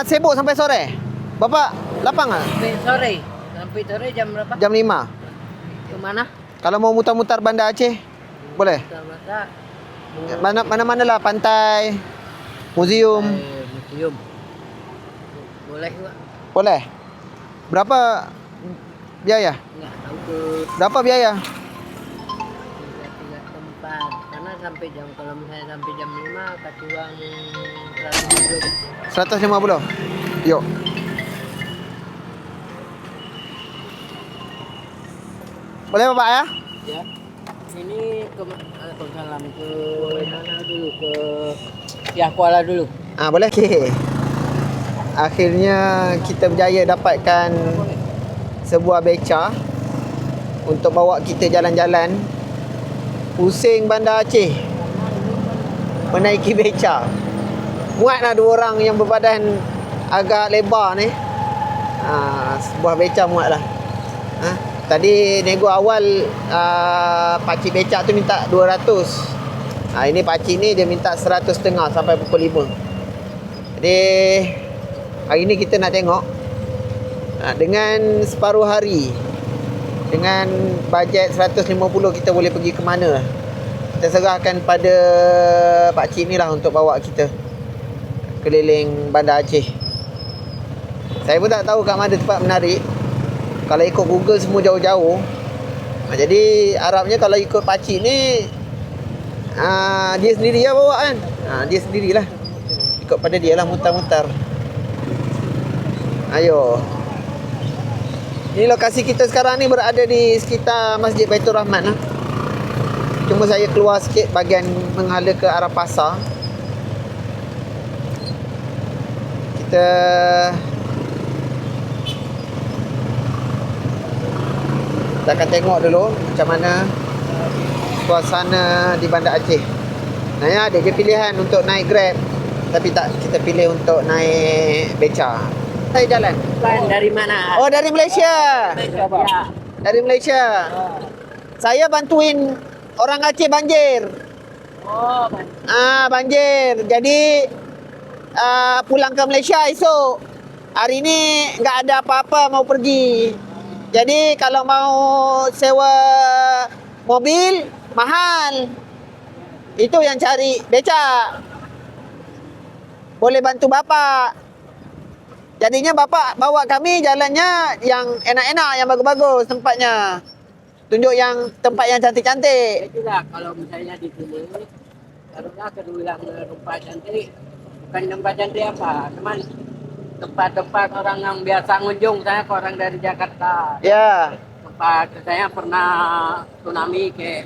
Sibuk sampai sore? Bapak lapang nggak? Sampai sore. Sampai sore jam berapa? Jam 5. Ke mana? Kalau mau mutar-mutar Banda Aceh, boleh? Masa Mana-mana lah, pantai, museum. museum. Boleh juga. Boleh. Berapa biaya? Enggak tahu ke Berapa biaya? tiga tempat. Karena sampai jam, kalau misalnya sampai jam 5 kasih uang 150. 150. Yuk. Boleh Bapak ya? Ya. Ini ke salam ke mana dulu, ke Siak Kuala dulu. Boleh. Okey. Akhirnya kita berjaya dapatkan sebuah beca untuk bawa kita jalan-jalan pusing Banda Aceh menaiki beca. Muatlah dua orang yang berbadan agak lebar ni. Sebuah beca muatlah. Tadi nego awal pakcik becak tu minta 200. Ini pakcik ni dia minta 150 sampai pukul 5. Jadi hari ni kita nak tengok dengan separuh hari, dengan bajet 150 kita boleh pergi ke mana. Kita serahkan pada pakcik ni lah untuk bawa kita keliling Banda Aceh. Saya pun tak tahu kat mana tempat menarik. Kalau ikut Google semua jauh-jauh. Jadi harapnya kalau ikut pakcik ni dia sendiri lah bawa kan. Dia sendirilah. Ikut pada dia lah mutar-mutar. Ayo. Ini lokasi kita sekarang ni berada di sekitar Masjid Baitur Rahman lah. Cuma saya keluar sikit bahagian menghala ke arah pasar. Kita akan tengok dulu macam mana suasana di Banda Aceh. Ada je pilihan untuk naik Grab, tapi tak, kita pilih untuk naik beca. Saya jalan. Dari mana? Oh, dari Malaysia. Ya. Dari Malaysia. Saya bantuin orang Aceh banjir. Oh, Banjir. Jadi pulang ke Malaysia esok. Hari ni enggak ada apa-apa, mau pergi. Jadi kalau mau sewa mobil mahal. Itu yang cari becak. Boleh bantu bapak. Jadinya bapak bawa kami jalannya yang enak-enak, yang bagus-bagus tempatnya. Tunjuk yang tempat yang cantik-cantik. Itulah kalau misalnya di sini, taruhlah kedulang tempat cantik. Bukan tempat cantik apa, teman. Tempat-tempat orang yang biasa ngunjung, saya ke orang dari Jakarta. Ya. Tempat saya pernah tsunami ke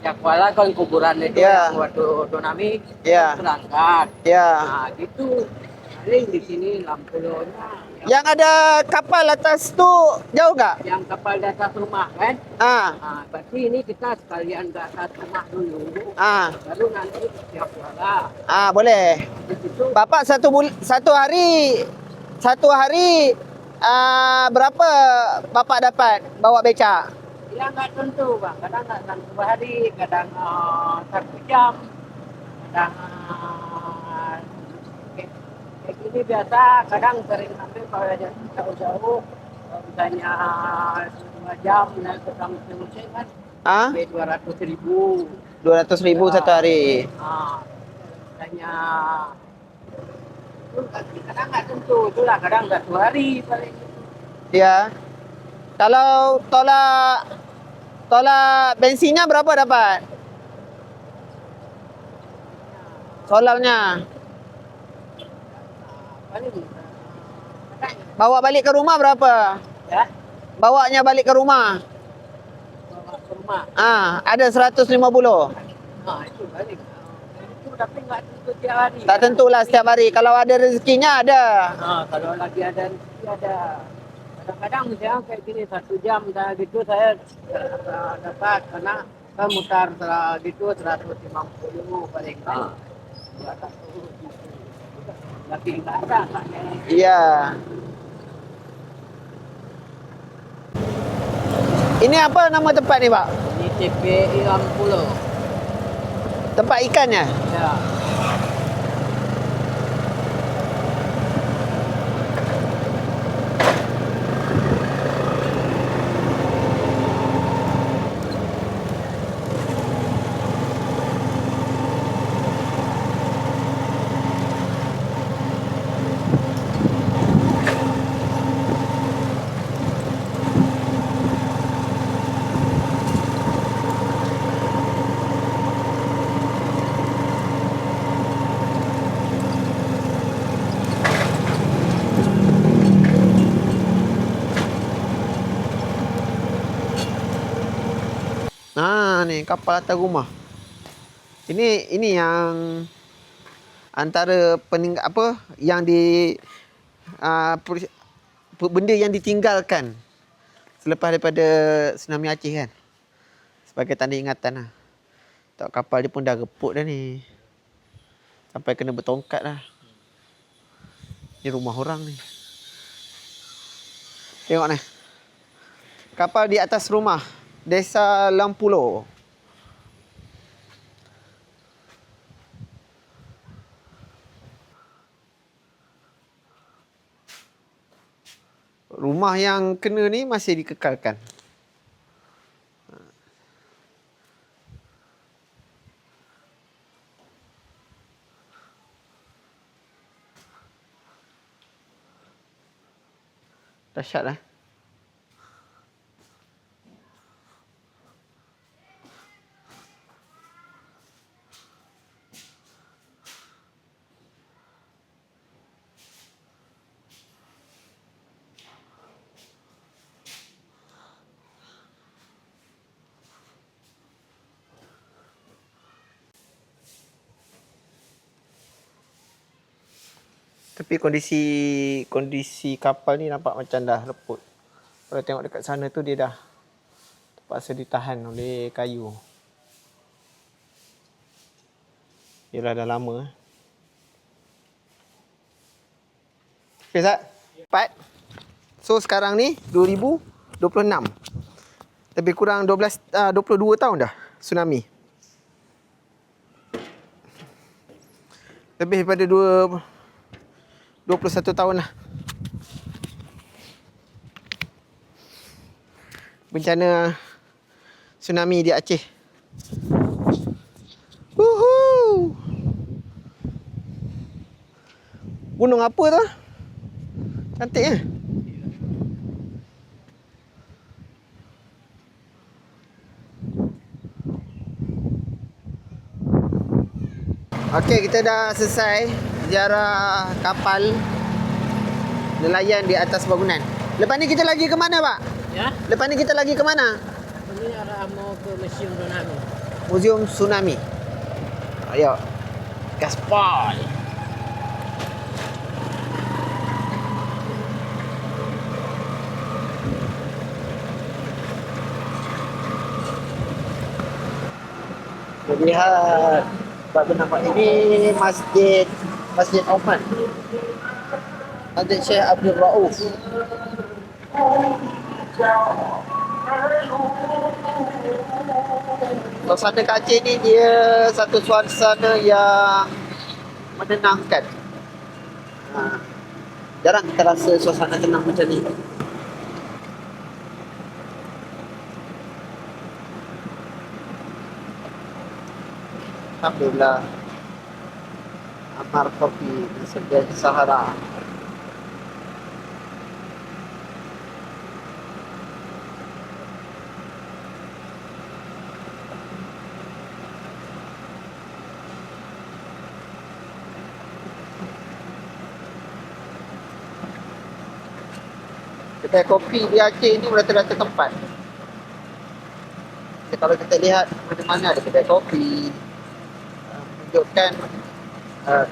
ya Kuala kan kuburan itu Ya. yang waktu tsunami Ya. berangkat. Ya. Gitu. Paling di sini Lampulonya. Yang ada kapal atas tu jauh tak? Yang kapal di atas rumah kan? Berarti ini kita sekalian ke atas rumah dulu. Baru nanti ke Siak Kuala. Boleh. Di situ Bapak satu hari berapa bapak dapat bawa beca? ya nggak tentu bang, kadang nggak tentu hari, kadang 1 jam, kadang kayak gini biasa, kadang sering sampai kalau ada jauh-jauh, misalnya 2 jam naik ke Kampung Musim kan, sampai 200.000. 200.000 satu hari. Misalnya kadang nggak tentu, itulah kadang 1 hari paling. Ya. Kalau tolak bensinnya berapa dapat? Solarnya. Paling Bawa balik ke rumah berapa? ya, Bawanya balik ke rumah. bawa ke rumah. Ada 150. Itu balik. Itu tapi nggak tentu tiap hari. Tak tentulah setiap hari. Kalau ada rezekinya ada. Kalau lagi ada rezeki ada. Kadang-kadang misalnya kayak gini 1 jam gitu saya dapat karena saya mutar gitu 150 paling kan. Lagi nggak ada. Iya. Ini apa nama tempat ni, Pak? Ini TPI Lampulo. Tempat ikannya? Ya. ni, kapal atas rumah. Ini yang antara apa yang benda yang ditinggalkan selepas daripada tsunami Aceh kan. Sebagai tanda ingatan lah. Tak, kapal dia pun dah reput dah ni. Sampai kena bertongkat lah. Ni rumah orang ni. Tengok ni. Kapal di atas rumah. Desa Lampulo. Rumah yang kena ni masih dikekalkan. Dahsyat lah. Tapi kondisi kapal ni nampak macam dah reput. Kalau tengok dekat sana tu dia dah terpaksa ditahan oleh kayu. Yelah dah lama. Okay, Zat? 4. So sekarang ni 2026. Lebih kurang 22 tahun dah tsunami. Lebih daripada 21 tahun lah. Bencana tsunami di Aceh. Woohoo! Gunung apa tu? Cantik ya? Okey, kita dah selesai ziarah kapal nelayan di atas bangunan. Lepas ni kita lagi ke mana, Pak? Ya? Lepas ni kita lagi ke mana? Ini arah mau ke Museum Tsunami. Museum Tsunami. Ayo. Gaspol. Lihat. Sebab nampak ini Masjid Oman. Masjid Syekh Abdul Rauf. Suasana kat Aceh ni dia satu suasana yang menenangkan. Jarang kita rasa suasana tenang macam ni. Alhamdulillah. Amar Kopi Sedia Sahara. Kedai kopi di Aceh ni rata-rata tempat. Jadi, kalau kita lihat mana-mana ada kedai kopi, menunjukkan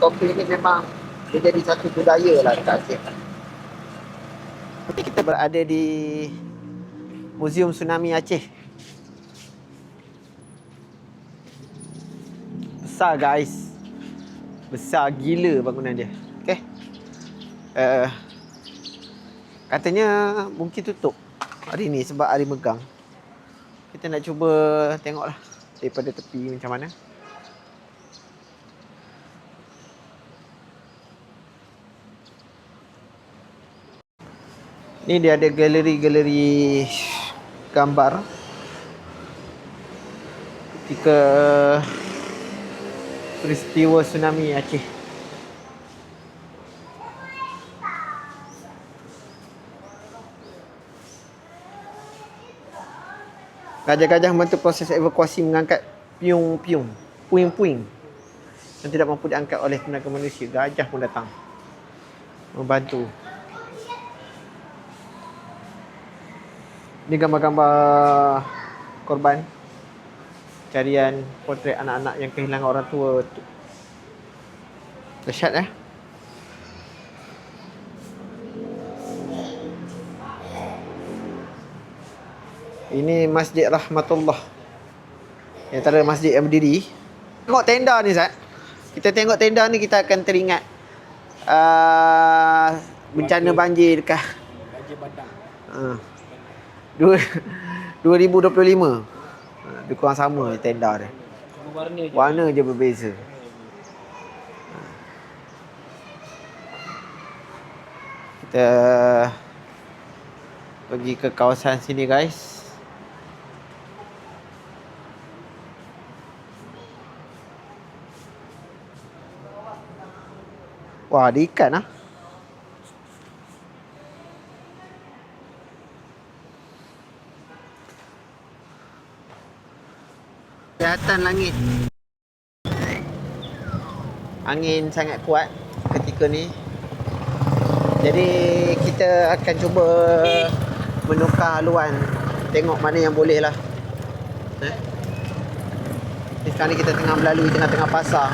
kopi ini memang menjadi satu budaya lah dekat Aceh. Kita berada di Museum Tsunami Aceh. Besar guys. Besar gila bangunan dia. Okay. Katanya mungkin tutup hari ni sebab hari megang. Kita nak cuba tengoklah daripada tepi macam mana. Ni dia ada galeri-galeri gambar ketika peristiwa tsunami Aceh. Gajah-gajah membantu proses evakuasi mengangkat puing-puing yang tidak mampu diangkat oleh tenaga manusia. Gajah pun datang membantu. Ini gambar-gambar korban carian potret anak-anak yang kehilangan orang tua. Dahsyat Ini Masjid Rahmatullah. Yang antara masjid yang berdiri. Tengok tenda ni Zat. Kita tengok tenda ni kita akan teringat bencana banjir dekat Banjir bandang. 2025. Lebih kurang sama tenda dia. Warna je. Warna je berbeza. Kita pergi ke kawasan sini guys. Wah, ada ikan lah. Kelihatan langit. Angin sangat kuat ketika ni. Jadi kita akan cuba menukar haluan. Tengok mana yang boleh lah. Sekarang ni kita tengah melalui tengah-tengah pasar.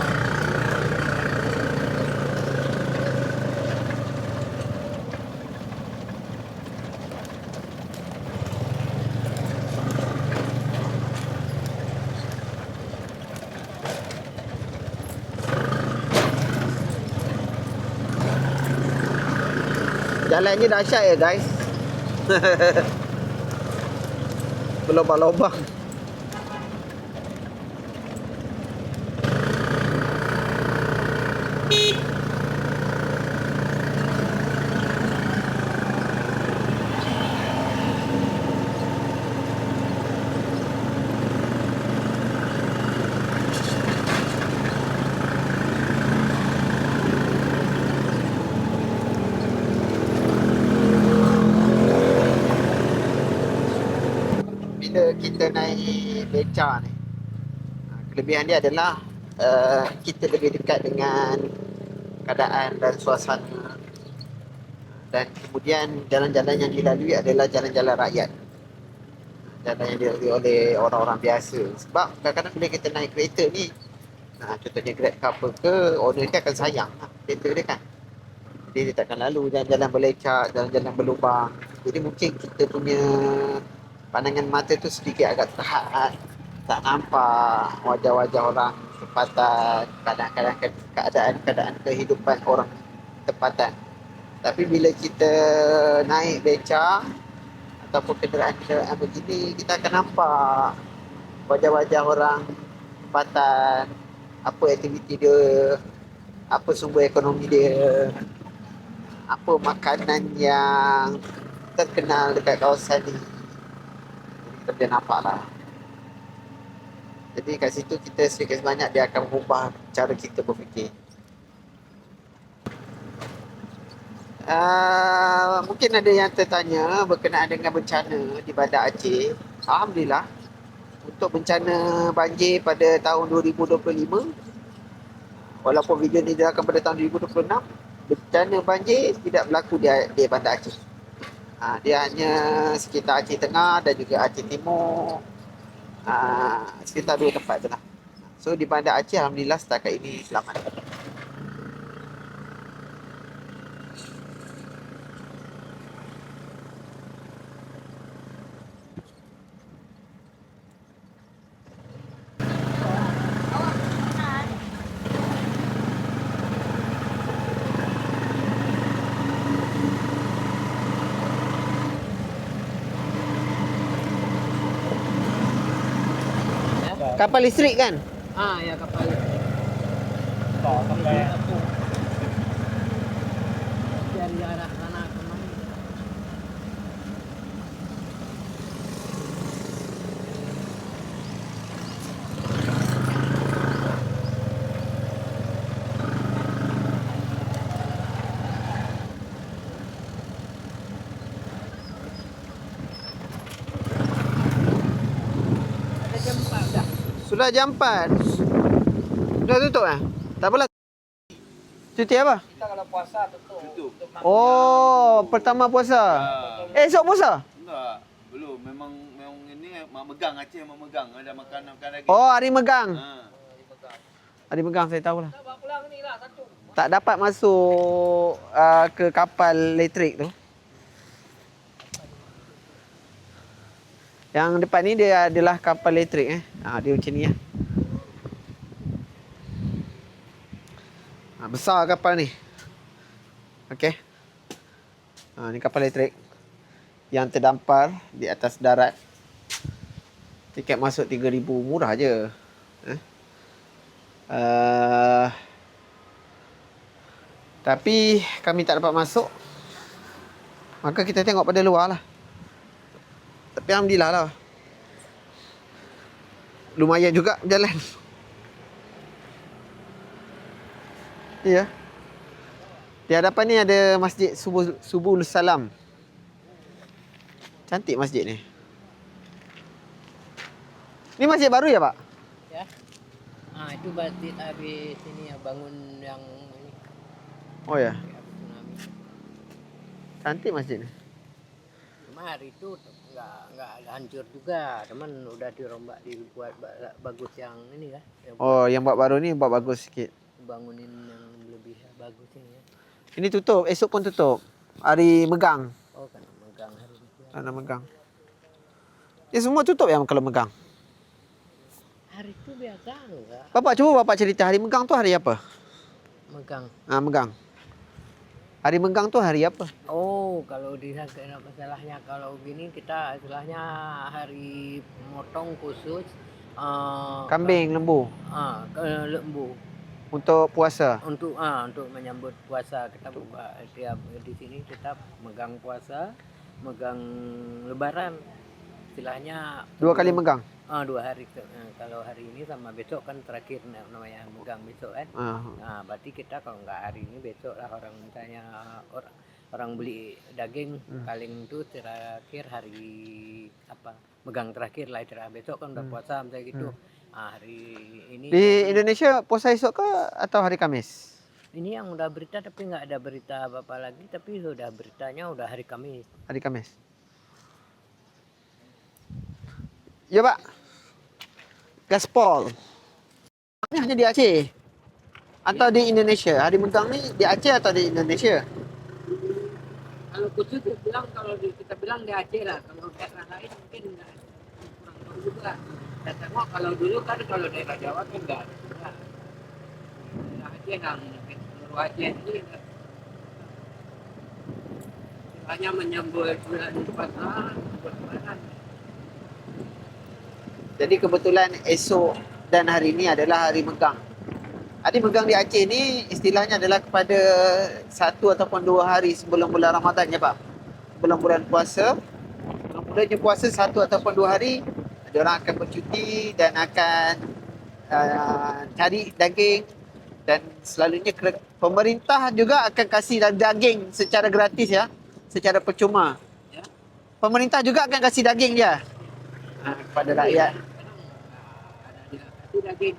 Jalannya dahsyat ya guys. Berlobang-lobang. Kita naik beca ni, kelebihan dia adalah kita lebih dekat dengan keadaan dan suasana, dan kemudian jalan-jalan yang dilalui adalah jalan-jalan rakyat, jalan yang dilalui oleh orang-orang biasa. Sebab kadang-kadang bila kita naik kereta ni, contohnya Grab ke apa ke, owner dia akan sayang kereta dia kan, jadi dia takkan lalu jalan-jalan berlecak, jalan-jalan berlubang. Jadi mungkin kita punya pandangan mata tu sedikit agak terhad, tak nampak wajah-wajah orang tempatan, kadang-kadang keadaan kehidupan orang tempatan. Tapi bila kita naik beca ataupun kenderaan-kenderaan begini, kita akan nampak wajah-wajah orang tempatan, apa aktiviti dia, apa sumber ekonomi dia, apa makanan yang terkenal dekat kawasan ni. Kita boleh nampak lah. Jadi kat situ kita sedikit sebanyak dia akan mengubah cara kita berfikir. Mungkin ada yang tertanya berkenaan dengan bencana di Bandar Aceh. Alhamdulillah, untuk bencana banjir pada tahun 2025, walaupun video ni dilakukan pada tahun 2026, bencana banjir tidak berlaku di Bandar Aceh. Dia hanya sekitar Aceh Tengah dan juga Aceh Timur, sekitar 2 tempat je lah. So di Bandar Aceh alhamdulillah setakat ini selamat. Kapal listrik kan? Ya kapal. Sampai Dari arah sana kemana? Ada jam 4 dah. Sudah jam 4. Sudah tutup Tak apalah. Cuti apa? Kita kalau puasa tutup. Oh, pertama puasa. Esok puasa? enggak, belum. Memang ini mak megang Aceh mak megang ada makan lagi. Oh, hari megang. Ha. Hari megang saya tahulah. Kita bawa pulang ni lah satu. Tak dapat masuk ke kapal elektrik tu. Yang depan ni dia adalah kapal elektrik dia macam ni besar kapal ni. Okey. Ni kapal elektrik yang terdampar di atas darat. Tiket masuk 3,000, murah je. Tapi kami tak dapat masuk. Maka kita tengok pada luar lah. Tapi alhamdulillah lah. Lumayan juga jalan. Ya. Di hadapan ni ada Masjid Subul Salam. Cantik masjid ni. Ni masjid baru ya, Pak? Ya. Itu masjid habis ini yang bangun yang ini. Oh ya. Tsunami. Cantik masjid ni. Cuma hari itu enggak hancur juga, teman udah dirombak dibuat bagus yang ini kan. Yang Oh, yang buat baru ni buat bagus sikit. bangunin yang lebih bagus ini ya. Ini tutup, esok pun tutup. Hari megang. Oh kan megang hari itu. Karena megang. Ni semua tutup yang kalau megang. Hari itu biasa enggak Bapak cuba bapak cerita hari megang tu hari apa? megang. Megang. Hari megang tu hari apa? Oh, kalau di masalahnya kalau gini kita istilahnya hari motong khusus Kambing, lembu. ke lembu Untuk puasa. untuk menyambut puasa kita buka tiap di sini kita megang puasa, megang lebaran. Istilahnya 2 kali megang. 2 hari kalau hari ini sama besok kan terakhir namanya megang besok kan. Berarti kita kalau nggak hari ini besok lah orang misalnya orang beli daging paling itu terakhir hari apa megang terakhir lah besok kan udah puasa misalnya gitu. Hari ini Di Indonesia puasa esok ke atau hari Kamis? ini yang udah berita tapi nggak ada berita apa lagi tapi sudah beritanya udah hari Kamis. Hari Kamis. Ya, Pak. Gaspol. Ini hanya di Aceh atau di Indonesia? Hari megang ni di Aceh atau di Indonesia? Kalau khusus kita bilang di Aceh lah. Kalau daerah lain mungkin enggak kurang tahu juga. Saya tengok kalau dulu kan kalau daerah Jawa kan enggak ada juga. Daerah Aceh yang seluruh Aceh ini hanya menyambut bulan puasa, lebaran. Jadi kebetulan esok dan hari ini adalah hari megang. Hari megang di Aceh ni istilahnya adalah kepada 1 ataupun 2 hari sebelum bulan Ramadan ya, Pak. Sebelum bulan puasa. Sebelum bulan puasa 1 ataupun 2 hari, diorang akan bercuti dan akan cari daging, dan selalunya pemerintah juga akan kasih daging secara gratis ya, secara percuma. Pemerintah juga akan kasih daging dia kepada rakyat. Daging.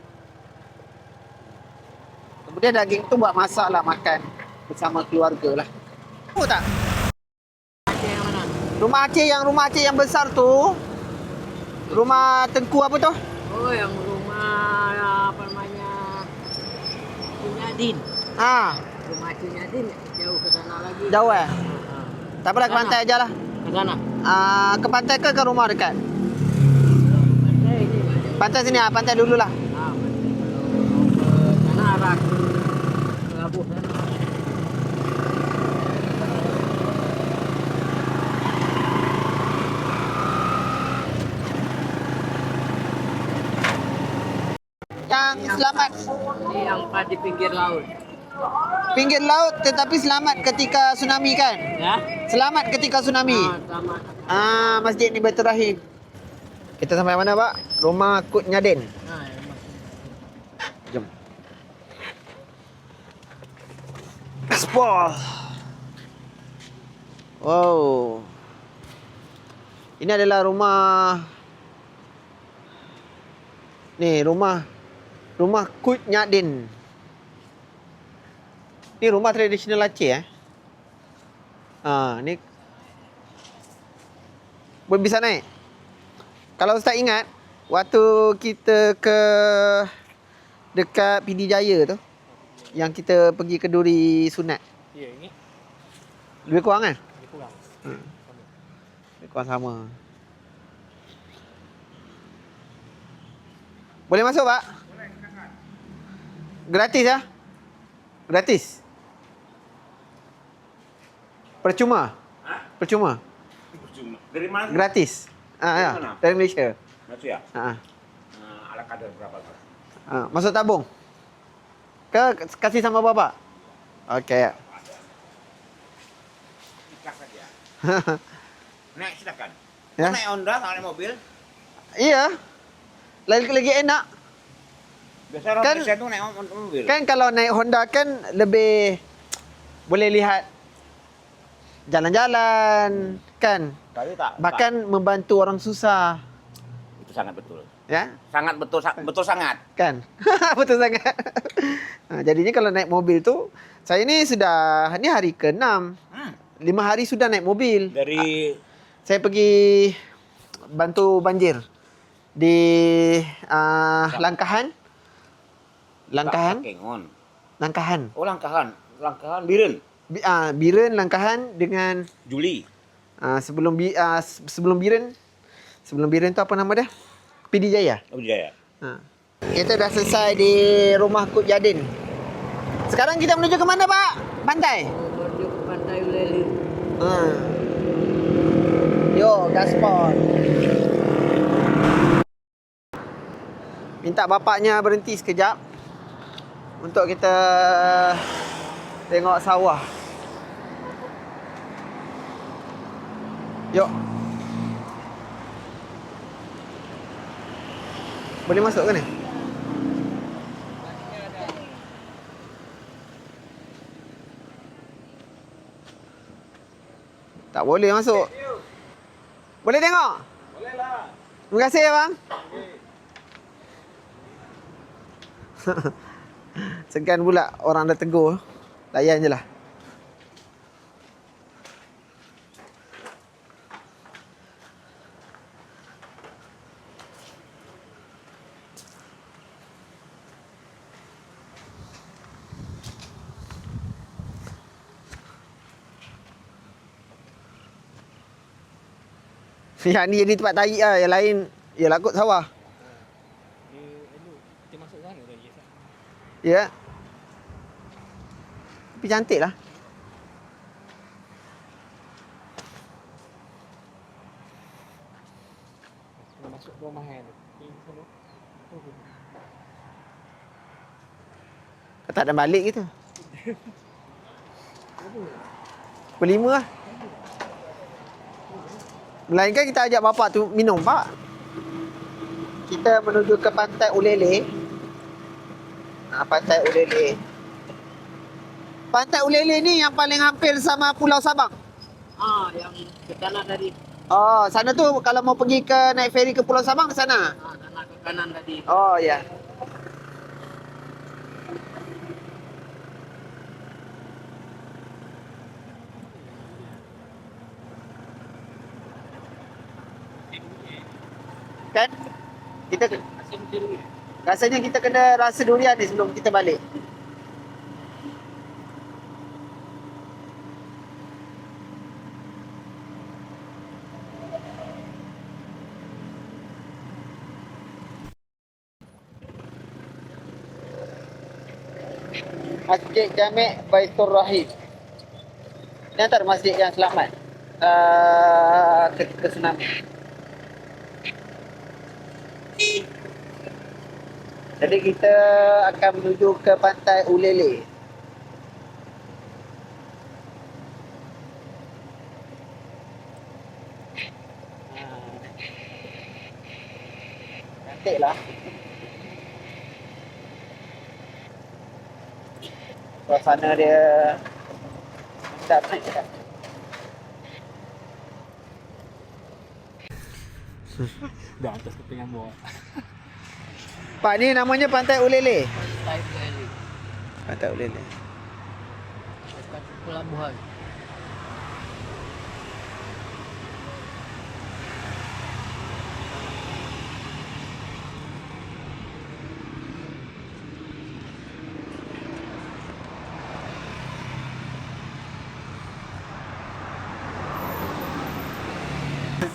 Kemudian daging tu buat masak lah, makan bersama keluarga lah. Tahu tak? Aceh yang mana? Rumah Aceh yang besar tu, rumah Tengku apa tu? Oh, yang rumah apa namanya? Cunyadin. Rumah Cunyadin jauh ke sana lagi. Jauh tak apalah, ke pantai aja lah. Ke sana. Ke pantai ke rumah dekat? Pantai ini. Pantai sini pantai dulu lah. Ke sana arah ke Labuh sana. Yang selamat Ini yang di pinggir laut. pinggir laut tetapi selamat ketika tsunami kan? Ya? Selamat ketika tsunami. Selamat. Masjid ni Baitur Rahim. Kita sampai mana, Pak? Rumah Kut Nyaden. Jom. Gaspol. Wow. Ini adalah rumah rumah Kut Nyaden. Ni rumah tradisional Aceh ni boleh bisa naik. Kalau Ustaz ingat, waktu kita ke dekat PD Jaya tu, yang kita pergi ke Duri Sunat. Ya, ingat. Lebih kurang kan? Lebih kurang. Sama. Lebih kurang sama. Boleh masuk, Pak? Gratis ya? Gratis? Percuma? Percuma? Percuma. Dari mana? Gratis? Ya, mana? dari Malaysia. Masuk ya? Ha. Ala kadar berapa? Masuk tabung? Kasih sama bapak? Okey. Ikhlas saja. Naik silakan. Ya. Naik Honda atau naik mobil? Iya. Lagi enak. Biasa orang Kan- Malaysia tu naik mobil. Kan kalau naik Honda kan lebih boleh lihat jalan-jalan kan. Tapi tak. Bahkan membantu orang susah. Itu sangat betul. Ya, Sangat betul, betul sangat. kan? Betul sangat. Jadinya kalau naik mobil tu, saya ni sudah ni hari ke-6. 5 hari sudah naik mobil. Dari Saya pergi bantu banjir di Langkahan. Kengon. Langkahan. Oh, Langkahan. Langkahan Biren. Biren, Langkahan dengan Juli. sebelum Biren. Sebelum Biren tu apa nama dia? PD Jaya. Oh, Jaya. Kita dah selesai di rumah Kut Jadin. Sekarang kita menuju ke mana, Pak? Pantai. Menuju ke pantai Ulele. Yo, gaspol. Minta bapaknya berhenti sekejap untuk kita tengok sawah. Yuk. Boleh masuk ke ni? Tak boleh masuk. Boleh tengok? Boleh lah. Terima kasih ya, bang. Segan pula orang dah tegur. Layan je lah. Yang ni jadi tempat tarik lah. Yang lain, yalah kot sawah. Dia elok. Kita masuk sana dah, yes. Ya. Tapi cantik lah. Kita masuk perumahan tu. Ini sana. Oh. Kau tak ada balik gitu. Pukul 5 lah. Melainkan kita ajak bapak tu minum, Pak. Kita menuju ke pantai Ulele. Pantai Ulele. Pantai Ulele ni yang paling hampir sama Pulau Sabang. Yang ke kanan tadi. Oh, sana tu kalau mau pergi ke naik feri ke Pulau Sabang ke sana. Sana ke kanan tadi. Oh, ya. Kan? Kita Asim dulu. rasanya kita kena rasa durian ni sebelum kita balik. Masjid Jami' Baitur Rahim. Ini antara masjid yang selamat ke tsunami. Jadi kita akan menuju ke pantai Ulele. Cantik lah. Suasana dia sedap naik sedap. Dah atas kepingan bawah. Pak, ni namanya Pantai Ulele. Pantai Ulele. Pantai Ulele. Dekat pelabuhan.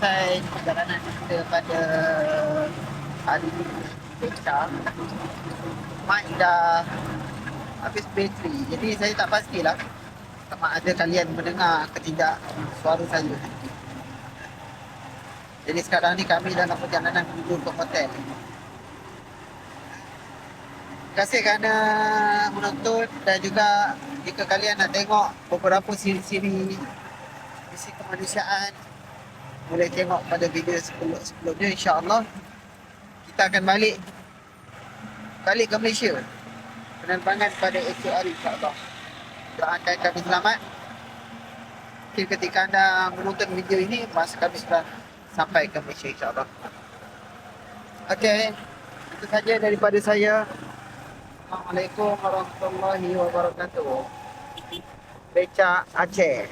selesai perjalanan kita pada hari beca, mic dah habis bateri. Jadi saya tak pastilah sama ada kalian mendengar ke tidak suara saya. Jadi sekarang ni kami dalam perjalanan menuju ke hotel. Terima kasih kerana menonton, dan juga jika kalian nak tengok beberapa siri-siri misi kemanusiaan, boleh tengok pada video sebelumnya. InsyaAllah kita akan balik ke Malaysia, penerbangan pada esok hari insyaAllah. Doakan kami selamat. Mungkin ketika anda menonton video ini, masa kami sudah sampai ke Malaysia insyaAllah. Okey, itu saja daripada saya. Assalamualaikum warahmatullahi wabarakatuh. Becak Aceh.